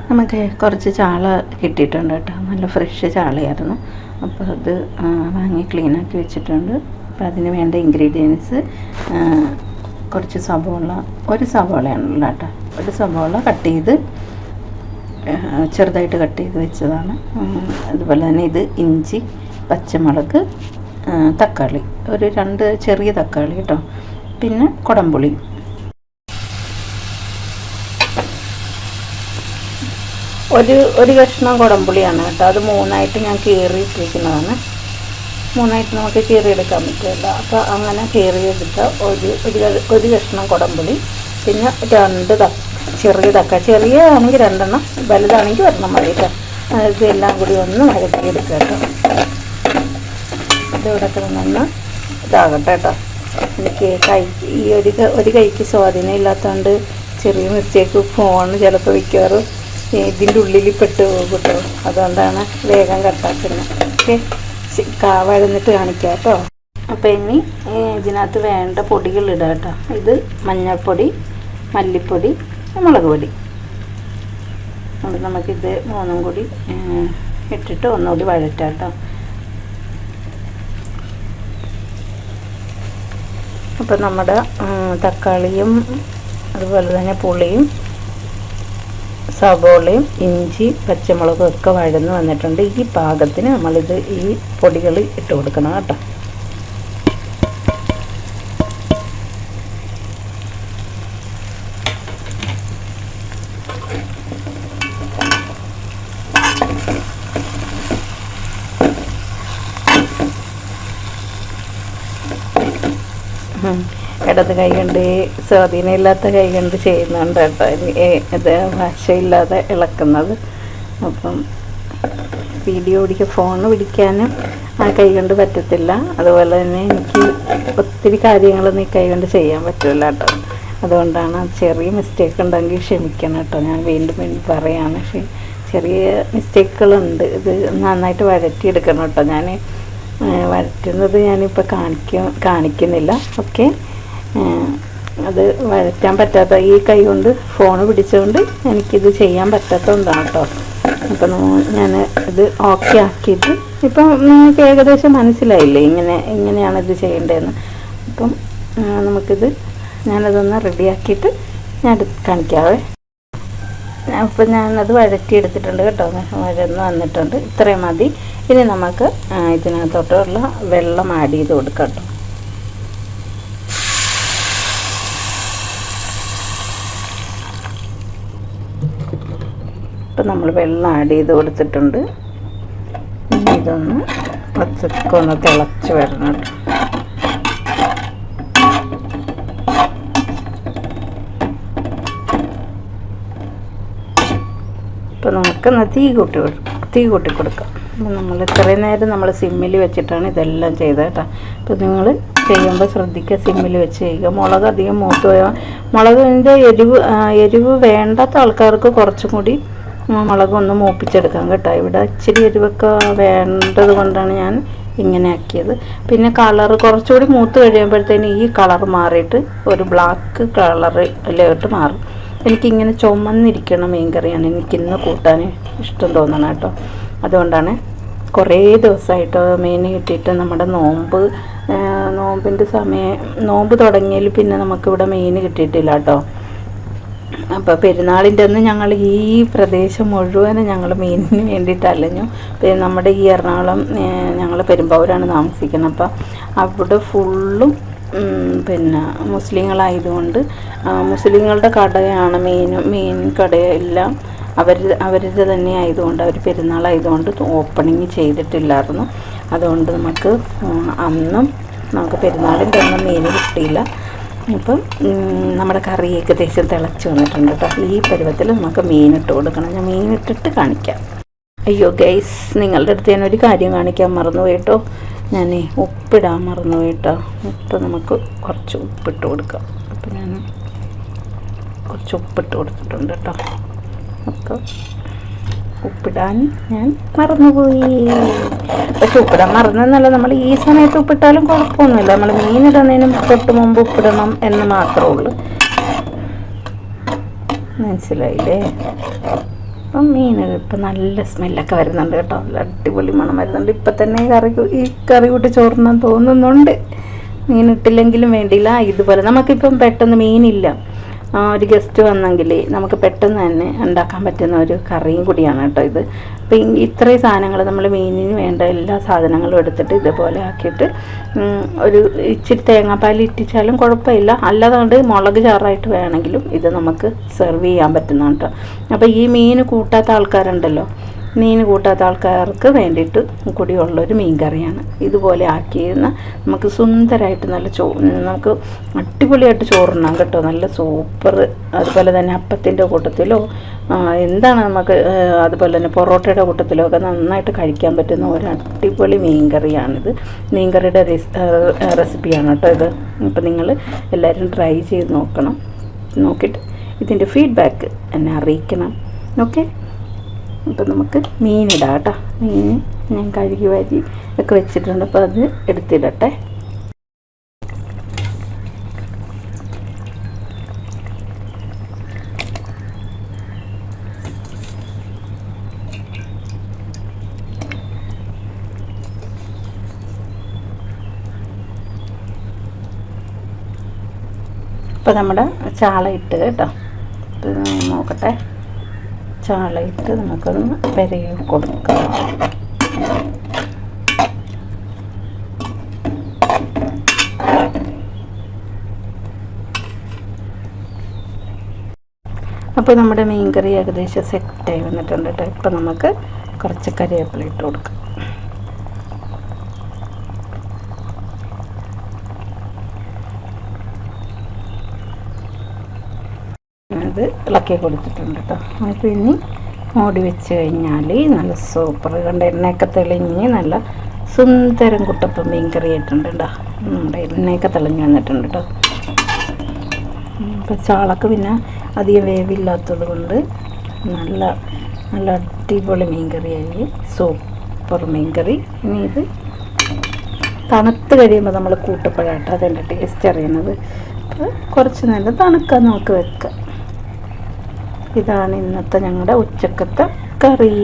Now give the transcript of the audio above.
നമുക്ക് കുറച്ച് ചാള കിട്ടിയിട്ടുണ്ട് കേട്ടോ. നല്ല ഫ്രഷ് ചാളയായിരുന്നു. അപ്പോൾ അത് വാങ്ങി ക്ലീനാക്കി വെച്ചിട്ടുണ്ട്. അപ്പോൾ അതിന് വേണ്ട ഇൻഗ്രീഡിയൻസ് കുറച്ച് സവോള, ഒരു സവോളയാണല്ലോ കേട്ടോ. ഒരു സവോള കട്ട് ചെയ്ത് ചെറുതായിട്ട് കട്ട് ചെയ്ത് വെച്ചതാണ്. അതുപോലെ തന്നെ ഇത് ഇഞ്ചി, പച്ചമുളക്, തക്കാളി, ഒരു 2 ചെറിയ തക്കാളി കേട്ടോ. പിന്നെ കുടംപുളി, ഒരു കഷ്ണം കുടംപുളിയാണ് കേട്ടോ. അത് 3ആയിട്ട് ഞാൻ കീറിയിട്ടിരിക്കുന്നതാണ്. 3ആയിട്ട് നമുക്ക് കീറിയെടുക്കാൻ പറ്റില്ല. അപ്പോൾ അങ്ങനെ കീറിയെടുത്ത ഒരു കഷ്ണം കുടംപുളി, പിന്നെ 2 ചെറിയ തക്കാളി, ചെറിയ ആണെങ്കിൽ 2 വലുതാണെങ്കിൽ 1 മതി കേട്ടോ. ഇതെല്ലാം കൂടി ഒന്ന് വഴറ്റിയെടുക്കുക കേട്ടോ. ഇതിവിടെ കിടന്നൊന്ന് ഇതാകട്ടെ കേട്ടോ. എനിക്ക് ഈ ഒരു കൈക്ക് സ്വാധീനം ഇല്ലാത്തതുകൊണ്ട് ചെറിയ മിസ്റ്റേക്ക് ഫോൺ ചിലപ്പോൾ മിക്കവാറും ഇതിൻ്റെ ഉള്ളിൽ പെട്ട് പോകും കേട്ടോ. അതുകൊണ്ടാണ് വേഗം കട്ടാക്കുന്നത്. ഓക്കെ, വഴന്നിട്ട് കാണിക്കാം കേട്ടോ. അപ്പോൾ ഇനി ഇതിനകത്ത് വേണ്ട പൊടികൾ ഇടാം കേട്ടോ. ഇത് മഞ്ഞൾപ്പൊടി, മല്ലിപ്പൊടി, മുളക് പൊടി. അപ്പോൾ നമുക്കിത് 3ഉം കൂടി ഇട്ടിട്ട് ഒന്നുകൂടി വഴറ്റാം കേട്ടോ. അപ്പോൾ നമ്മുടെ തക്കാളിയും അതുപോലെ തന്നെ പുളിയും സവോളയും ഇഞ്ചി പച്ചമുളകും ഒക്കെ വഴന്ന് വന്നിട്ടുണ്ട്. ഈ പാകത്തിന് നമ്മളിത് ഈ പൊടികൾ ഇട്ട് കൊടുക്കണം കേട്ടോ. ഇടത് കൈ കൊണ്ട്, സ്വാധീനമില്ലാത്ത കൈ കൊണ്ട് ചെയ്യുന്നുണ്ട് കേട്ടോ. ഇത് ഭാഷയില്ലാതെ ഇളക്കുന്നത്. അപ്പം വീഡിയോ ഫോൺ പിടിക്കാനും ആ കൈ കൊണ്ട് പറ്റത്തില്ല. അതുപോലെ തന്നെ എനിക്ക് ഒത്തിരി കാര്യങ്ങളൊന്നും ഈ കൈ കൊണ്ട് ചെയ്യാൻ പറ്റില്ല കേട്ടോ. അതുകൊണ്ടാണ് ചെറിയ മിസ്റ്റേക്ക് ഉണ്ടെങ്കിൽ ക്ഷമിക്കണം കേട്ടോ. ഞാൻ വീണ്ടും പറയാണ്, ചെറിയ മിസ്റ്റേക്കുകളുണ്ട്. ഇത് നന്നായിട്ട് വഴറ്റിയെടുക്കണം കേട്ടോ. ഞാൻ വഴറ്റുന്നത് ഞാനിപ്പോൾ കാണിക്കുന്നില്ല. ഓക്കെ, അത് വഴറ്റാൻ പറ്റാത്ത ഈ കൈ കൊണ്ട് ഫോൺ പിടിച്ചുകൊണ്ട് എനിക്കിത് ചെയ്യാൻ പറ്റാത്തതുകൊണ്ടാണ് കേട്ടോ. അപ്പം ഞാൻ ഇത് ഓക്കെ ആക്കിയിട്ട് ഇപ്പം നിങ്ങൾക്ക് ഏകദേശം മനസ്സിലായില്ലേ ഇങ്ങനെയാണ് ഇത് ചെയ്യേണ്ടതെന്ന്. അപ്പം നമുക്കിത് ഞാനതൊന്ന് റെഡിയാക്കിയിട്ട് ഞാൻ കാണിക്കാവേ. അപ്പം ഞാനത് വഴറ്റിയെടുത്തിട്ടുണ്ട് കേട്ടോ. വഴന്ന് വന്നിട്ടുണ്ട്. ഇത്രയും മതി. ഇനി നമുക്ക് ഇതിനകത്തോട്ടുള്ള വെള്ളം ആഡ് ചെയ്ത് കൊടുക്കാം കേട്ടോ. ഇപ്പം നമ്മൾ വെള്ളം ആഡ് ചെയ്ത് കൊടുത്തിട്ടുണ്ട്. ഇതൊന്ന് പച്ചക്ക് ഒന്ന് തിളച്ച് വരണം കേട്ടോ. ഇപ്പം നമുക്കൊന്ന് തീ കൂട്ടി കൊടുക്കാം. നമ്മൾ ഇത്രയും നേരം നമ്മൾ സിമ്മിൽ വെച്ചിട്ടാണ് ഇതെല്ലാം ചെയ്തത് കേട്ടോ. അപ്പോൾ നിങ്ങൾ ചെയ്യുമ്പോൾ ശ്രദ്ധിക്കുക, സിമ്മിൽ വെച്ച് ചെയ്യുക. മുളക് അധികം മൂത്ത് പോയാൽ മുളകിൻ്റെ എരിവ് വേണ്ടാത്ത ആൾക്കാർക്ക് കുറച്ചും കൂടി മുളക് ഒന്ന് മൂപ്പിച്ചെടുക്കാം കേട്ടോ. ഇവിടെ ഇച്ചിരി എരിവൊക്കെ വേണ്ടത് കൊണ്ടാണ് ഞാൻ ഇങ്ങനെ ആക്കിയത്. പിന്നെ കളറ് കുറച്ചുകൂടി മൂത്ത് കഴിയുമ്പോഴത്തേന് ഈ കളർ മാറിയിട്ട് ഒരു ബ്ലാക്ക് കളറിലോട്ട് മാറും. എനിക്കിങ്ങനെ ചുമന്നിരിക്കണം മീൻ കറിയാണ് എനിക്കിന്ന് കൂട്ടാൻ ഇഷ്ടം തോന്നണം കേട്ടോ. അതുകൊണ്ടാണ് കുറേ ദിവസമായിട്ട് മീൻ കിട്ടിയിട്ട് നമ്മുടെ നോമ്പിൻ്റെ നോമ്പ് തുടങ്ങിയതിൽ പിന്നെ നമുക്കിവിടെ മീൻ കിട്ടിയിട്ടില്ല കേട്ടോ. അപ്പോൾ പെരുന്നാളിൻ്റെ അന്ന് ഞങ്ങൾ ഈ പ്രദേശം മുഴുവനും ഞങ്ങൾ മീനിന് വേണ്ടിയിട്ട് അലഞ്ഞു. പിന്നെ നമ്മുടെ ഈ എറണാകുളം ഞങ്ങൾ പെരുമ്പാവൂരാണ് താമസിക്കുന്നത്. അപ്പോൾ അവിടെ ഫുള്ളും പിന്നെ മുസ്ലിങ്ങളായതുകൊണ്ട് മുസ്ലിങ്ങളുടെ കടയാണ് മീൻ കടയെല്ലാം അവരുടെ തന്നെ ആയതുകൊണ്ട് അവർ പെരുന്നാളായതുകൊണ്ട് ഓപ്പണിങ് ചെയ്തിട്ടില്ലായിരുന്നു. അതുകൊണ്ട് അന്നും നമുക്ക് പെരുന്നാളിൻ്റെ ഒന്നും മീൻ കിട്ടിയില്ല. അപ്പം നമ്മുടെ കറി ഏകദേശം തിളച്ച് വന്നിട്ടുണ്ട് കേട്ടോ. ഈ പരുവത്തിൽ നമുക്ക് മീനിട്ട് കൊടുക്കണം. ഞാൻ മീനിട്ടിട്ട് കാണിക്കാം. അയ്യോ ഗൈസ്, നിങ്ങളുടെ അടുത്ത് ഞാനൊരു കാര്യം കാണിക്കാൻ മറന്നുപോയി കേട്ടോ. ഞാൻ ഉപ്പിടാൻ മറന്നുപോയി കേട്ടോ. ഇപ്പം നമുക്ക് കുറച്ച് ഉപ്പിട്ട് കൊടുക്കാം. അപ്പം ഞാൻ കുറച്ച് ഉപ്പിട്ട് കൊടുത്തിട്ടുണ്ട് കേട്ടോ. അപ്പോൾ ഉപ്പിടാൻ ഞാൻ മറന്നുപോയി. പക്ഷെ ഉപ്പിടാൻ മറന്നെന്നല്ല, നമ്മൾ ഈ സമയത്ത് ഉപ്പിട്ടാലും കുഴപ്പമൊന്നുമില്ല. നമ്മൾ മീനിടുന്നതിനും തൊട്ട് മുമ്പ് ഉപ്പിടണം എന്ന് മാത്രമേ ഉള്ളൂ. മനസ്സിലായില്ലേ? അപ്പം മീൻ ഇപ്പം നല്ല സ്മെല്ലൊക്കെ വരുന്നുണ്ട് കേട്ടോ, നല്ല അടിപൊളി മണം വരുന്നുണ്ട്. ഇപ്പം തന്നെ ഈ കറി കൂട്ടി ചോറിനാൻ തോന്നുന്നുണ്ട്. മീനിട്ടില്ലെങ്കിലും വേണ്ടിയില്ല. ഇതുപോലെ നമുക്കിപ്പം പെട്ടെന്ന് മീനില്ല, ഒരു ഗസ്റ്റ് വന്നെങ്കിൽ നമുക്ക് പെട്ടെന്ന് തന്നെ ഉണ്ടാക്കാൻ പറ്റുന്ന ഒരു കറിയും കൂടിയാണ് കേട്ടോ ഇത്. അപ്പം ഇത്രയും സാധനങ്ങൾ നമ്മൾ മീനിന് വേണ്ട എല്ലാ സാധനങ്ങളും എടുത്തിട്ട് ഇതുപോലെ ആക്കിയിട്ട് ഒരു ഇച്ചിരി തേങ്ങാപ്പാൽ ഇട്ടിച്ചാലും കുഴപ്പമില്ല, അല്ലാതെ മുളക് ചാറായിട്ട് വേണമെങ്കിലും ഇത് നമുക്ക് സെർവ് ചെയ്യാൻ പറ്റുന്നതാണ് കേട്ടോ. അപ്പോൾ ഈ മീൻ കൂട്ടാത്ത ആൾക്കാരുണ്ടല്ലോ, മീൻ കൂട്ടാത്ത ആൾക്കാർക്ക് വേണ്ടിയിട്ട് കൂടിയുള്ളൊരു മീൻ കറിയാണ്. ഇതുപോലെ ആക്കിയിരുന്ന നമുക്ക് സുന്ദരമായിട്ട് നല്ല നമുക്ക് അടിപൊളിയായിട്ട് ചോറുണ്ണാം കേട്ടോ, നല്ല സൂപ്പർ. അതുപോലെ തന്നെ അപ്പത്തിൻ്റെ കൂട്ടത്തിലോ എന്താണ് നമുക്ക്, അതുപോലെ തന്നെ പൊറോട്ടയുടെ കൂട്ടത്തിലോ ഒക്കെ നന്നായിട്ട് കഴിക്കാൻ പറ്റുന്ന ഒരു അടിപൊളി മീൻ കറിയാണിത്. മീൻ കറിയുടെ റെസിപ്പിയാണ് കേട്ടോ ഇത്. അപ്പോൾ നിങ്ങൾ എല്ലാവരും ട്രൈ ചെയ്ത് നോക്കണം. നോക്കിയിട്ട് ഇതിൻ്റെ ഫീഡ്ബാക്ക് എന്നെ അറിയിക്കണം. ഓക്കെ, അപ്പോൾ നമുക്ക് മീനിടാം കേട്ടോ. മീൻ ഞാൻ കഴുകി വാരി ഒക്കെ വെച്ചിട്ടുണ്ട്, അപ്പോൾ അത് എടുത്തിടട്ടെ. ഇപ്പോൾ നമ്മുടെ ചാള ഇട്ട് കേട്ടോ, നോക്കട്ടെ. ചാള ഇട്ട് നമുക്കൊന്ന് പെരകി കൊടുക്കാം. അപ്പോൾ നമ്മുടെ മീൻ കറി ഏകദേശം സെറ്റായി വന്നിട്ടുണ്ട് കേട്ടോ. ഇപ്പോൾ നമുക്ക് കുറച്ച് കറിവേപ്പില ഇട്ട് കൊടുക്കാം. അത് ഇളക്കി കൊടുത്തിട്ടുണ്ട് കേട്ടോ. അപ്പോൾ ഇനി മൂടി വെച്ച് കഴിഞ്ഞാൽ നല്ല സൂപ്പർ കണ്ട എണ്ണയൊക്കെ തെളിഞ്ഞ് നല്ല സുന്ദരം കുട്ടപ്പം മീൻ കറി ആയിട്ടുണ്ട് കേട്ടോ. നമ്മുടെ എണ്ണയൊക്കെ തെളിഞ്ഞ് വന്നിട്ടുണ്ട് കേട്ടോ. ഇപ്പം ചാളക്ക് പിന്നെ അധികം വേവില്ലാത്തത് കൊണ്ട് നല്ല നല്ല അടിപൊളി മീൻ കറിയായി, സൂപ്പർ മീൻ കറി. ഇനി ഇത് തണുത്ത് കഴിയുമ്പോൾ നമ്മൾ കൂട്ടപ്പോഴാട്ടോ അതിൻ്റെ ടേസ്റ്റ് അറിയുന്നത്. അപ്പോൾ കുറച്ച് നേരം തണുക്കാൻ നമുക്ക് വെക്കാം. ഇതാണ് ഇന്നത്തെ ഞങ്ങളുടെ ഉച്ചക്കത്തെ കറി.